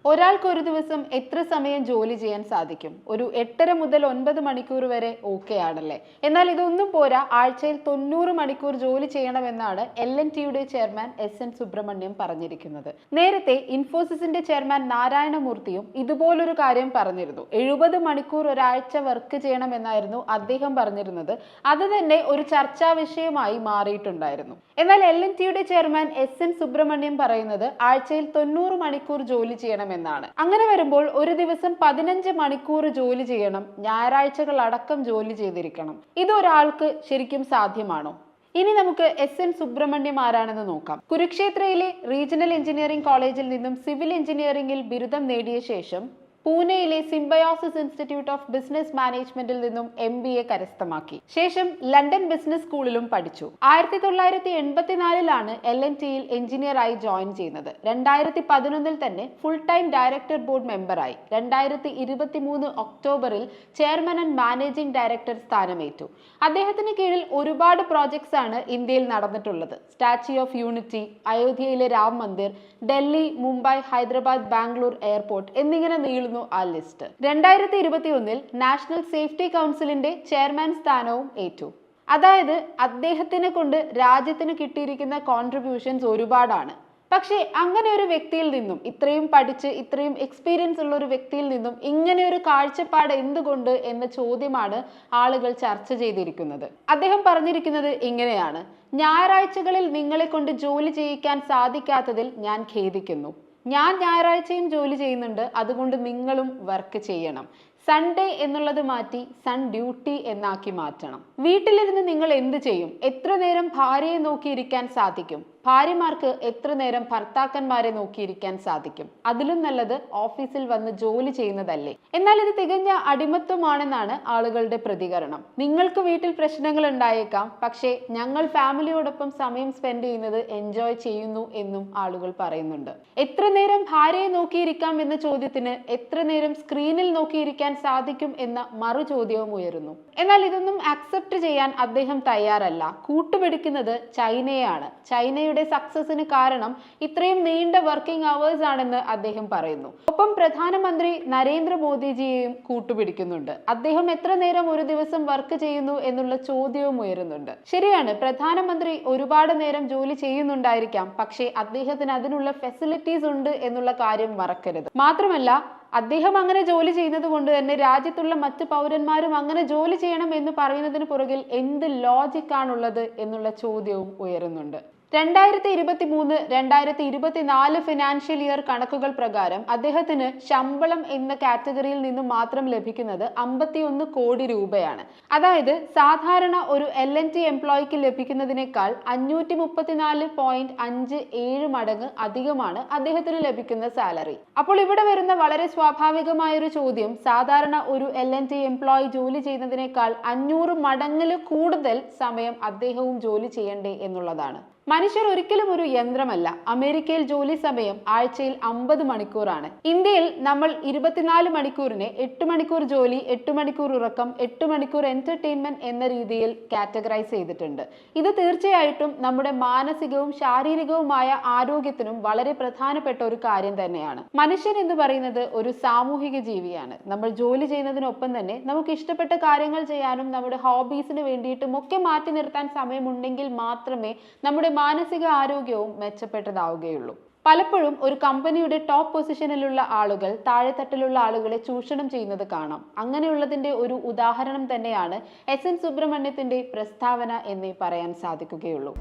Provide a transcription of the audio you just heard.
ഒരാൾക്ക് ഒരു ദിവസം എത്ര സമയം ജോലി ചെയ്യാൻ സാധിക്കും? ഒരു 8:30 മുതൽ 9 മണിക്കൂർ വരെ ഓക്കെ ആണല്ലേ? എന്നാൽ ഇതൊന്നും പോരാ, ആഴ്ചയിൽ 90 മണിക്കൂർ ജോലി ചെയ്യണമെന്നാണ് L&Tയുടെ ചെയർമാൻ എൻ സുബ്രഹ്മണ്യം പറഞ്ഞിരിക്കുന്നത്. നേരത്തെ ഇൻഫോസിസിന്റെ ചെയർമാൻ നാരായണമൂർത്തിയും ഇതുപോലൊരു കാര്യം പറഞ്ഞിരുന്നു. 70 മണിക്കൂർ ഒരാഴ്ച വർക്ക് ചെയ്യണമെന്നായിരുന്നു അദ്ദേഹം പറഞ്ഞിരുന്നത്. അത് തന്നെ ഒരു ചർച്ചാ വിഷയമായി മാറിയിട്ടുണ്ടായിരുന്നു. എന്നാൽ L&Tയുടെ ചെയർമാൻ എൻ സുബ്രഹ്മണ്യം പറയുന്നത് ആഴ്ചയിൽ 90 മണിക്കൂർ ജോലി ചെയ്യണം എന്നാണ്. അങ്ങനെ വരുമ്പോൾ ഒരു ദിവസം 15 മണിക്കൂർ ജോലി ചെയ്യണം, ഞായറാഴ്ചകൾ അടക്കം ജോലി ചെയ്തിരിക്കണം. ഇതൊരാൾക്ക് ശരിക്കും സാധ്യമാണോ? ഇനി നമുക്ക് എൻ സുബ്രഹ്മണ്യം ആരാണെന്ന് നോക്കാം. കുരുക്ഷേത്രയിലെ റീജിയണൽ എഞ്ചിനീയറിംഗ് കോളേജിൽ നിന്നും സിവിൽ എഞ്ചിനീയറിംഗിൽ ബിരുദം നേടിയ ശേഷം പൂനെയിലെ സിംബയോസിസ് ഇൻസ്റ്റിറ്റ്യൂട്ട് ഓഫ് ബിസിനസ് മാനേജ്മെന്റിൽ നിന്നും MBA കരസ്ഥമാക്കി. ശേഷം ലണ്ടൻ ബിസിനസ് സ്കൂളിലും പഠിച്ചു. 1984 L&Tയിൽ എഞ്ചിനീയറായി ജോയിൻ ചെയ്യുന്നത്. 2011 തന്നെ ഫുൾ ടൈം ഡയറക്ടർ ബോർഡ് മെമ്പറായി. 2023 ഒക്ടോബറിൽ ചെയർമാൻ ആൻഡ് മാനേജിംഗ് ഡയറക്ടർ സ്ഥാനമേറ്റു. അദ്ദേഹത്തിന് കീഴിൽ ഒരുപാട് പ്രോജക്ട്സ് ആണ് ഇന്ത്യയിൽ നടന്നിട്ടുള്ളത്. സ്റ്റാച്യു ഓഫ് യൂണിറ്റി, അയോധ്യയിലെ രാം മന്ദിർ, ഡൽഹി, മുംബൈ, ഹൈദരാബാദ്, ബാംഗ്ലൂർ എയർപോർട്ട് എന്നിങ്ങനെ നീളുന്നു ആ ലിസ്റ്റ്. 2021 നാഷണൽ സേഫ്റ്റി കൗൺസിലിന്റെ ചെയർമാൻ സ്ഥാനവും ഏറ്റു. അതായത് അദ്ദേഹത്തിനെ കൊണ്ട് രാജ്യത്തിന് കിട്ടിയിരിക്കുന്ന കോൺട്രിബ്യൂഷൻസ് ഒരുപാടാണ്. പക്ഷേ അങ്ങനെ ഒരു വ്യക്തിയിൽ നിന്നും, ഇത്രയും പഠിച്ച് ഇത്രയും എക്സ്പീരിയൻസ് ഉള്ള ഒരു വ്യക്തിയിൽ നിന്നും ഇങ്ങനെ ഒരു കാഴ്ചപ്പാട് എന്തുകൊണ്ട് എന്ന ചോദ്യമാണ് ആളുകൾ ചർച്ച ചെയ്തിരിക്കുന്നത്. അദ്ദേഹം പറഞ്ഞിരിക്കുന്നത് ഇങ്ങനെയാണ്: ഞായറാഴ്ചകളിൽ നിങ്ങളെ കൊണ്ട് ജോലി ചെയ്യിക്കാൻ സാധിക്കാത്തതിൽ ഞാൻ ഖേദിക്കുന്നു. ഞാൻ ഞായറാഴ്ചയും ജോലി ചെയ്യുന്നുണ്ട്, അതുകൊണ്ട് നിങ്ങളും വർക്ക് ചെയ്യണം. സൺഡേ എന്നുള്ളത് മാറ്റി സൺ ഡ്യൂട്ടി എന്നാക്കി മാറ്റണം. വീട്ടിലിരുന്ന് നിങ്ങൾ എന്ത് ചെയ്യും? എത്ര നേരം ഭാര്യയെ നോക്കിയിരിക്കാൻ സാധിക്കും? ഭാര്യമാർക്ക് എത്ര നേരം ഭർത്താക്കന്മാരെ നോക്കിയിരിക്കാൻ സാധിക്കും? അതിലും നല്ലത് ഓഫീസിൽ വന്ന് ജോലി ചെയ്യുന്നതല്ലേ? എന്നാൽ ഇത് തികഞ്ഞ അടിമത്വമാണെന്നാണ് ആളുകളുടെ പ്രതികരണം. നിങ്ങൾക്ക് വീട്ടിൽ പ്രശ്നങ്ങൾ ഉണ്ടായേക്കാം, പക്ഷേ ഞങ്ങൾ ഫാമിലിയോടൊപ്പം സമയം സ്പെൻഡ് ചെയ്യുന്നത് എൻജോയ് ചെയ്യുന്നു എന്നും ആളുകൾ പറയുന്നുണ്ട്. എത്ര നേരം ഭാര്യയെ നോക്കിയിരിക്കാം എന്ന ചോദ്യത്തിന് എത്ര നേരം സ്ക്രീനിൽ നോക്കിയിരിക്കാൻ സാധിക്കും എന്ന മറു ചോദ്യവും ഉയരുന്നു. എന്നാൽ ഇതൊന്നും അക്സെപ്റ്റ് ചെയ്യാൻ അദ്ദേഹം തയ്യാറല്ല. കൂട്ടുപിടിക്കുന്നത് ചൈനയാണ്. ചൈനയുടെ സക്സസിന് കാരണം ഇത്രയും നീണ്ട വർക്കിംഗ് അവേഴ്സ് ആണെന്ന് അദ്ദേഹം പറയുന്നു. ഒപ്പം പ്രധാനമന്ത്രി നരേന്ദ്രമോദിജിയെയും കൂട്ടുപിടിക്കുന്നുണ്ട്. അദ്ദേഹം എത്ര നേരം ഒരു ദിവസം വർക്ക് ചെയ്യുന്നു എന്നുള്ള ചോദ്യവും ഉയരുന്നുണ്ട്. ശരിയാണ്, പ്രധാനമന്ത്രി ഒരുപാട് നേരം ജോലി ചെയ്യുന്നുണ്ടായിരിക്കാം, പക്ഷേ അദ്ദേഹത്തിന് അതിനുള്ള ഫെസിലിറ്റീസ് ഉണ്ട് എന്നുള്ള കാര്യം മറക്കരുത്. മാത്രമല്ല, അദ്ദേഹം അങ്ങനെ ജോലി ചെയ്യുന്നത് കൊണ്ട് തന്നെ രാജ്യത്തുള്ള മറ്റു പൗരന്മാരും അങ്ങനെ ജോലി ചെയ്യണം എന്ന് പറയുന്നതിന് പുറകിൽ എന്ത് ലോജിക് ആണുള്ളത് എന്നുള്ള ചോദ്യവും ഉയരുന്നുണ്ട്. 2023-2024 ഫിനാൻഷ്യൽ ഇയർ കണക്കുകൾ പ്രകാരം അദ്ദേഹത്തിന് ശമ്പളം എന്ന കാറ്റഗറിയിൽ നിന്നും മാത്രം ലഭിക്കുന്നത് 51 കോടി രൂപയാണ്. അതായത് സാധാരണ ഒരു L&T എംപ്ലോയിക്ക് ലഭിക്കുന്നതിനേക്കാൾ 534.57 മടങ്ങ് അധികമാണ് അദ്ദേഹത്തിന് ലഭിക്കുന്ന സാലറി. അപ്പോൾ ഇവിടെ വരുന്ന വളരെ സ്വാഭാവികമായ ഒരു ചോദ്യം, സാധാരണ ഒരു L&T എംപ്ലോയി ജോലി ചെയ്യുന്നതിനേക്കാൾ 500 മടങ്ങിൽ കൂടുതൽ സമയം അദ്ദേഹവും ജോലി ചെയ്യണ്ടേ എന്നുള്ളതാണ്. മനുഷ്യർ ഒരിക്കലും ഒരു യന്ത്രമല്ല. അമേരിക്കയിൽ ജോലി സമയം ആഴ്ചയിൽ 50 മണിക്കൂറാണ്. ഇന്ത്യയിൽ നമ്മൾ 24 മണിക്കൂറിനെ 8 മണിക്കൂർ ജോലി, 8 മണിക്കൂർ ഉറക്കം, 8 മണിക്കൂർ എന്റർടൈൻമെന്റ് എന്ന രീതിയിൽ കാറ്റഗറൈസ് ചെയ്തിട്ടുണ്ട്. ഇത് തീർച്ചയായിട്ടും നമ്മുടെ മാനസികവും ശാരീരികവുമായ ആരോഗ്യത്തിനും വളരെ പ്രധാനപ്പെട്ട ഒരു കാര്യം തന്നെയാണ്. മനുഷ്യൻ എന്ന് പറയുന്നത് ഒരു സാമൂഹിക ജീവിയാണ്. നമ്മൾ ജോലി ചെയ്യുന്നതിനൊപ്പം തന്നെ നമുക്ക് ഇഷ്ടപ്പെട്ട കാര്യങ്ങൾ ചെയ്യാനും നമ്മുടെ ഹോബീസിന് വേണ്ടിയിട്ടും ഒക്കെ മാറ്റി നിർത്താൻ സമയമുണ്ടെങ്കിൽ മാത്രമേ നമ്മുടെ മാനസിക ആരോഗ്യവും മെച്ചപ്പെട്ടതാവുകയുള്ളൂ. പലപ്പോഴും ഒരു കമ്പനിയുടെ ടോപ്പ് പൊസിഷനിലുള്ള ആളുകൾ താഴെത്തട്ടിലുള്ള ആളുകളെ ചൂഷണം ചെയ്യുന്നത് കാണാം. അങ്ങനെയുള്ളതിന്റെ ഒരു ഉദാഹരണം തന്നെയാണ് എൻ സുബ്രഹ്മണ്യത്തിന്റെ പ്രസ്താവന എന്നേ പറയാൻ സാധിക്കുകയുള്ളൂ.